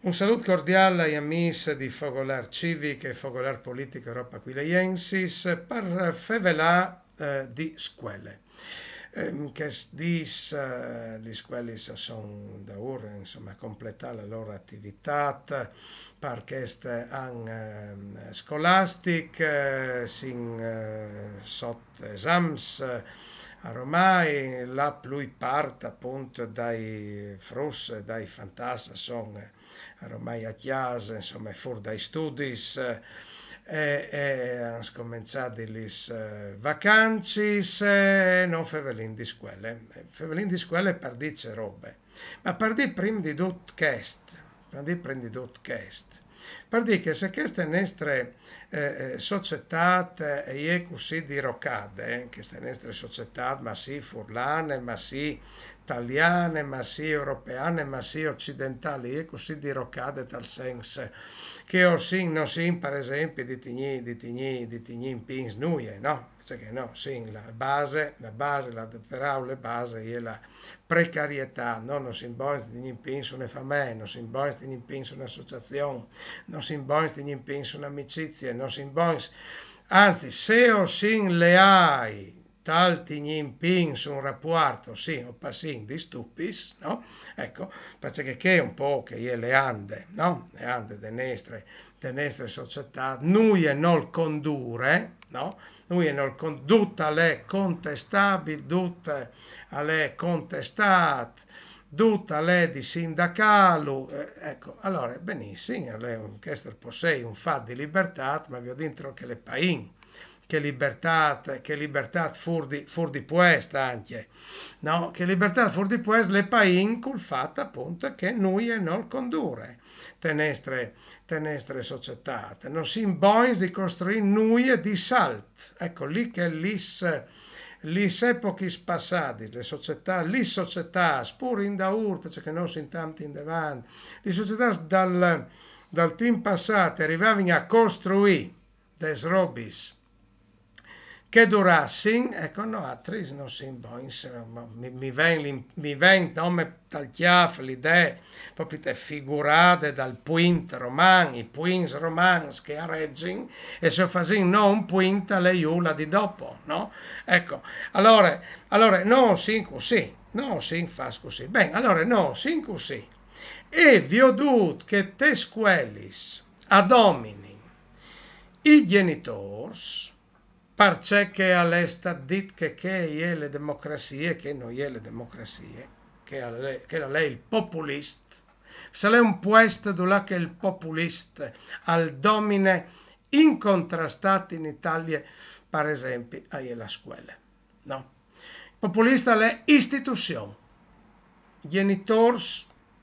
Un saluto cordiale agli amici di Fogolar Civic e Fogolar Politica Europa Quileiensis per fevelà di scuole. Che dis le scuole sono da ora, insomma, completare la loro attività per queste anni scolastiche, sin sotto esams. Ormai la più parte appunto dai frus, dai fantasmi sono ormai a chiesa, insomma, fuori dai studi e hanno cominciato le vacanze e non fevelin di scuole. Fevelin di scuole per dice robe, ma per di prima di tutto questo, per di prima di tutto questo. Per dire che se queste nostre società è così diroccate, queste nostre società, ma sì furlane, ma sì italiane, ma sì europeane, ma sì occidentali, è così diroccate tal senso che o sì, no sì, per esempio, di tigni in pins nuie, no? Perché no, sì, però le base è la precarietà, no? Non si impone di in pins una famiglia, non si impone di in pins un'associazione, non si impone di in pins un'amicizia, non si impone, anzi, se o sin le hai talti impin su un rapporto, sì, o passin di stupis, no? Ecco, perché che è un po' che io le ande, no? Le ande de nostre società, noi e non condurre, no? Noi e non tutta le contestabili, tutte le contestate, tutta le di sindacalo, ecco, allora, benissimo, questo possei un fatto di libertà, ma vi ho detto che le pain, che libertà fur di puest anche, no? Che libertà fur di puest le pain col fatto appunto che noi e non condurre tenestre società, non si imboins di costruire noi e di salt, ecco lì che lis epochi passati, le società, pur in daur, perché non si tanti in davanti, le società dal team passato arrivavano a costruire des robis che durassero, ecco, no, altri non si imboinsero, mi ven come tal chiaf l'idea, proprio te figurate dal puint roman, i puins romans che a Reggin, e se facin no un puint alle iula di dopo, no? Ecco, allora non si così, non si fa così. Bene, allora non si così. E vi ho detto che te squelis ad homini i genitori, perché che all'esta dit che è le democrazie, che non è le democrazie, che la lei il populist, se lei un puesto dove che il populist al domine incontrastato in Italia, per esempio, a la scuola, no? Populista è istituzione, genitori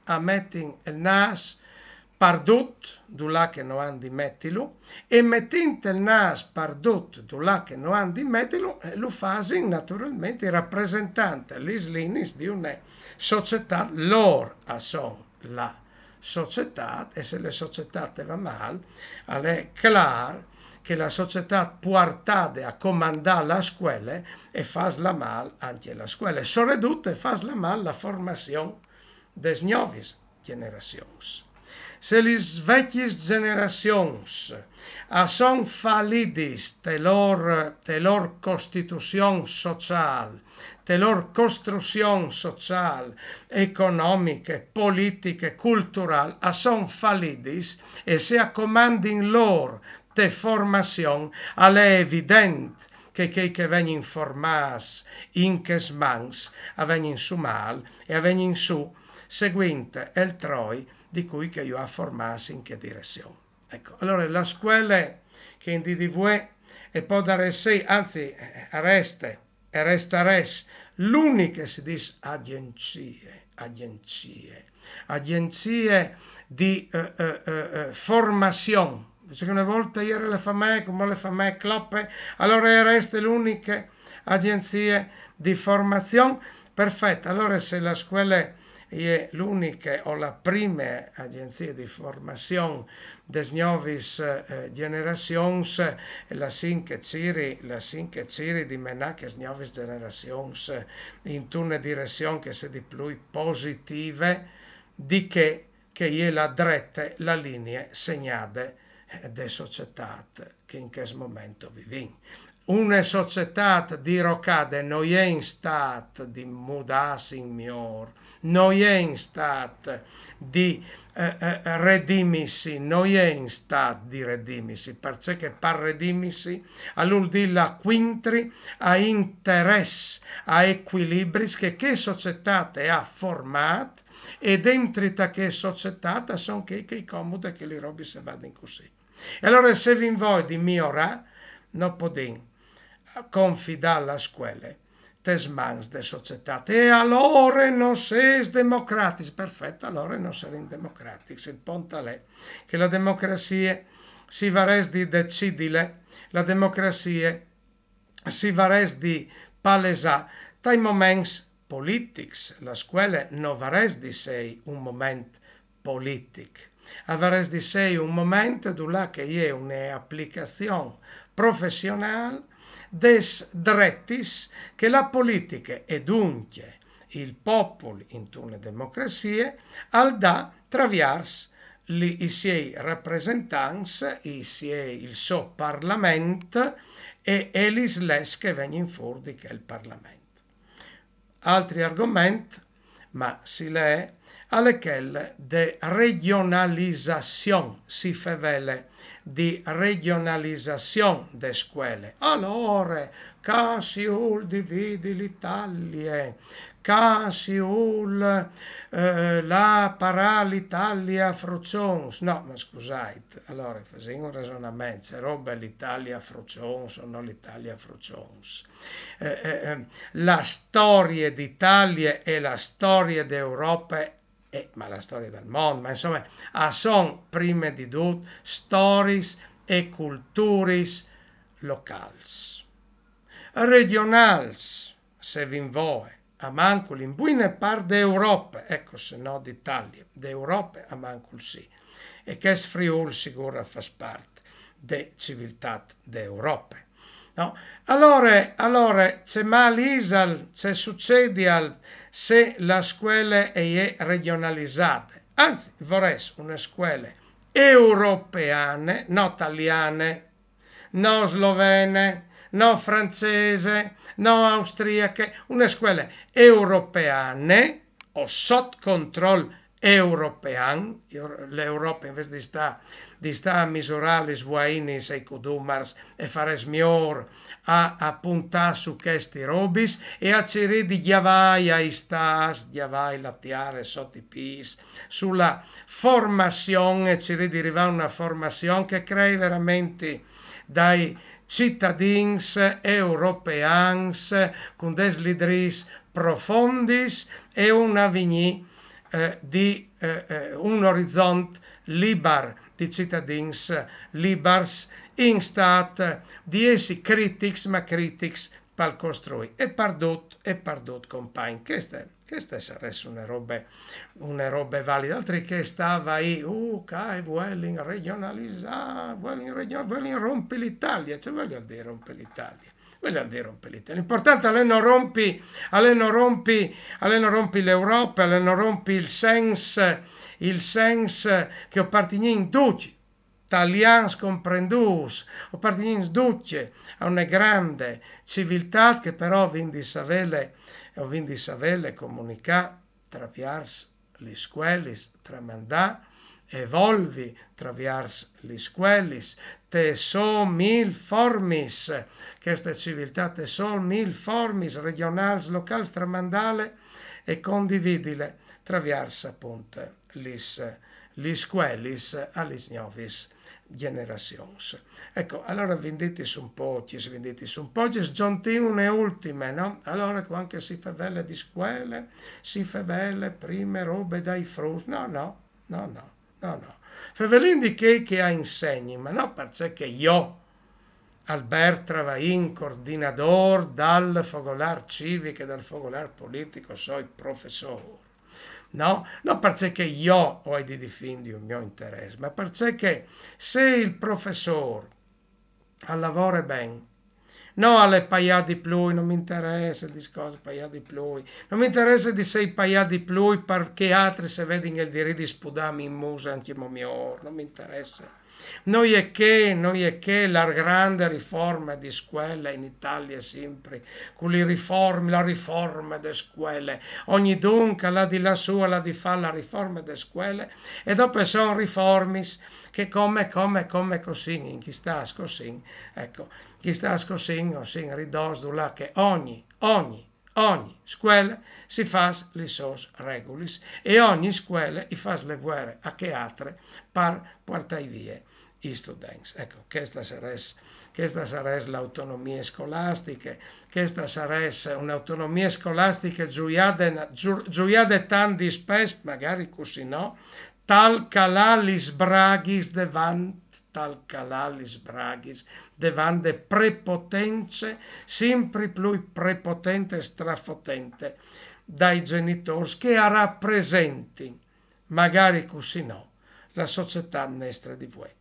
a mettere il nas pardut du là che non hanno di mettilu e mettente il nas pardut du là che non hanno di mettilu lo fasi naturalmente il rappresentante l'islinis di una società loro a son la società e se le società te va male è chiaro che la società puartade a comandare la scuola e fa la mal anche la scuola. Soprattutto e fa la mal la formazione des noves generacions. Se les vecchies generacions son falidis de lor constitución social, de lor construcción social, economica, politica, cultural, son falidis e se accomandin lor de formación, è evidente che vengono informati in che mans vengono su mal e vengono su seguente il troi di cui che io ha formato in che direzione. Ecco, allora la scuola che in DDV e può dare sé, anzi resta e resta res, l'unica si dice agenzie di formazione. Dice che una volta ieri le famiglie, come le famiglie cloppe, allora resta l'unica agenzia di formazione perfetta. Allora se la scuola è l'unica o la prima agenzia di formazione des novis generacions la sin che ciri di menà che novis generacions in una direzione che sia di più positive di che che è la drette, la linea segnate de società che in questo momento viviamo. Una società di rocade non è in stato di mudarsi in miglior, non è in stato di redimirsi, non è in stato di redimirsi, perché per redimirsi all'uldilla quintri a interesse, a equilibri che società ha formato e dentro che società sono che comode che le robe si vadano così. E allora se vi vuoi di migliorare, non potete confidare alla scuola tes mans de società e allora non sei democratici, perfetto, allora non saremo democratici, il punto è che la democrazia si vares di decidile, la democrazia si vares di palesà dai momenti politics, la scuola non vares di sei un momento politic, avares di sei un momento dove che è un'applicazione professionale des drettis che la politica e dunque il popolo in una democrazia al da traviars i suoi rappresentanti, il suo Parlamento e l'isles che vengono fuori che è il Parlamento. Altri argomenti, ma si le alle quelle de regionalizzazione si favele di regionalizzazione de scuole. Allora, casiul dividi l'Italia, casiul la parà l'Italia frucions. No, ma scusate, allora facciamo un ragionamento, se roba l'Italia frucions o non l'Italia frucions. La storia d'Italia e la storia d'Europa ma la storia del mondo, ma insomma, sono prima di tutto stories e culturis locals, regionals, se vi vuoi, a mancul in buona parte d'Europa, ecco se no d'Italia, d'Europa a mancul sì, e che Friul sicuro fa parte de civiltà d'Europa. No? Allora c'è male c'è succede se la scuola è regionalizzata, anzi vorrei una scuola europeane, non italiane, non slovene, non francese, non austriache, una scuola europeane o sotto controllo european, l'Europa invece di sta a misurare gli svuainis e i cudumars e fare smior a puntare su questi robis e a cercare di chiavare ai stas, chiavare lattiare sotto i pis, sulla formazione, cercare di arrivare a una formazione che crei veramente dai cittadini europeans con des lidris profondis e una vigni di un orizzonte liber di cittadini libers in stat di essi critics ma critics per costruire e pardut compagni queste sarebbero una robe valide altri che stava lì che vuole regionalizzare vuole rompe l'Italia cioè voglio dire rompe l'Italia l'importante è che non rompi l'Europa, non rompi il senso che appartiene tutti, italiani comprendus, appartiene tutti a una grande civiltà che però vindi savele comunicare attraverso le scuole, tramandà, evolvi attraverso le scuole, te so mil formis, queste civiltà te so mil formis regionali, locali, tramandale e condividile attraverso appunto le scuole alle nuove generazioni. Ecco, allora vendete su un po', giuntino une ultime, no? Allora anche si fa velle di scuole, si fa velle prime robe dai frus, no. Fevelin che ha insegni, ma no perché io, Albert Travain, coordinador dal fogolar civico e dal fogolar politico, so il professore. No? Non perché io ho di difendere il mio interesse, ma perché se il professore lavora bene, No alle paia di plui, non mi interessa il discorso paia di plui. Non mi interessa di sei paia di plui perché altri se vedono il diritto di spudarmi in muso anche mio, non mi interessa. Noi è che la grande riforma di scuola in Italia sempre, con le riforme, la riforma delle scuole, ogni dunque la di là sua, la di fa la riforma delle scuole e dopo sono riforme che come così, in chi sta così, ecco, chi sta così, così ridosso là che ogni scuola si fa le sue regole e ogni scuola fa le guerre a che altre per portare via i studenti. Ecco, questa sarebbe l'autonomia scolastica, questa sarebbe un'autonomia scolastica gioiade tanti spes, magari così no, tal calalis bragis devant de prepotenze, sempre più prepotente e strafotente dai genitori che rappresenti, magari così no, la società nostra di voi.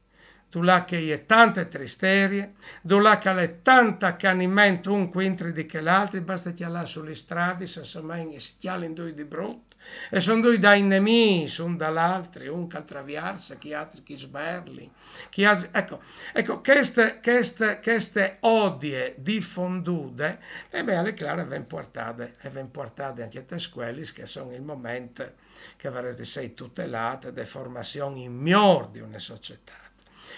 Tu là che è tante tristerie, tu là che è tanto accanimento un quintri di che l'altro, basta che là sulle strade, se si chialano due di brutto, e sono due dai nemici, un dall'altro, un che attraversa, chi altri che sberli, chi altri, ecco, queste odie diffondute, e beh, alle clare vengono portate anche a scuole che sono il momento che avreste sei tutelate, de formazione in miglior di una società.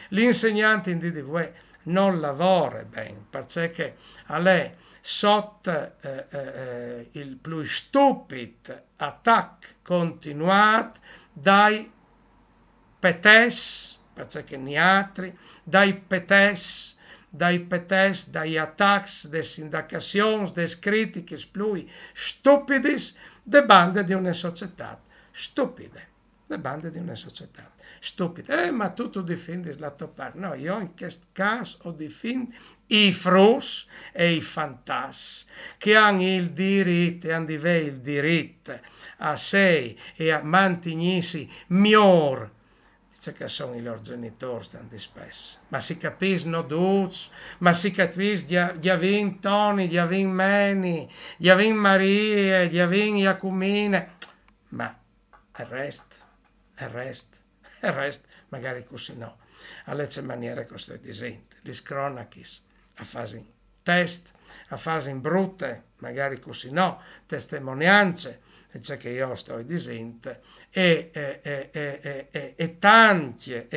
L'insegnante in DDV non lavora bene perché a lei sotto il più stupido attacco continuato dai petes, perché ne altri, dai petes, dai attacchi, delle sindacazioni, delle critiche più stupide de bande di una società. Stupide, le bande di una società. Stupide. Ma tu difendi la tua parte. No, io in questo caso ho difeso i frus e i fantasmi che hanno il diritto, il diritto a sé e a mantenersi miglior. Dice che sono i loro genitori tanti spesso, ma si capiscono tutti, ma si capisce di avere Toni, di avere Meni, di avere Maria, di avere Jacomine, ma il resto magari così no, alle maniere che sto dicendo, le cronache a fase test, a fase brutte, magari così no, testimonianze, c'è che io sto dicendo, e tanti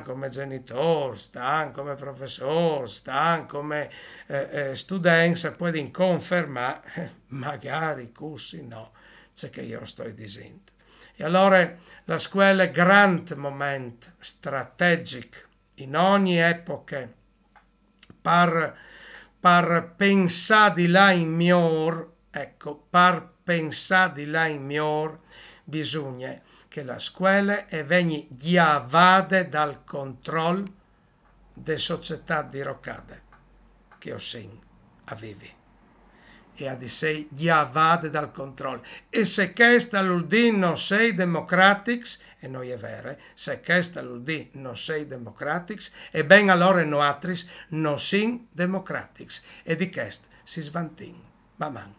come genitori, tanti come professori, tanti come studenti, possono confermare, magari così no, c'è che io sto dicendo. E allora la scuola è un grande momento strategico in ogni epoca per pensare di là in miglior, ecco, per pensare di là in miglior bisogna che la scuola venga chiavata dal controllo delle società diroccate che ho sen avevi e a di sei chiavate dal controllo. E se questa l'udì non sei democratics, e noi è vero, se questa l'udì non sei democratics, e ben allora noi altri non sin democratics. E di questo si svantin. Mamma.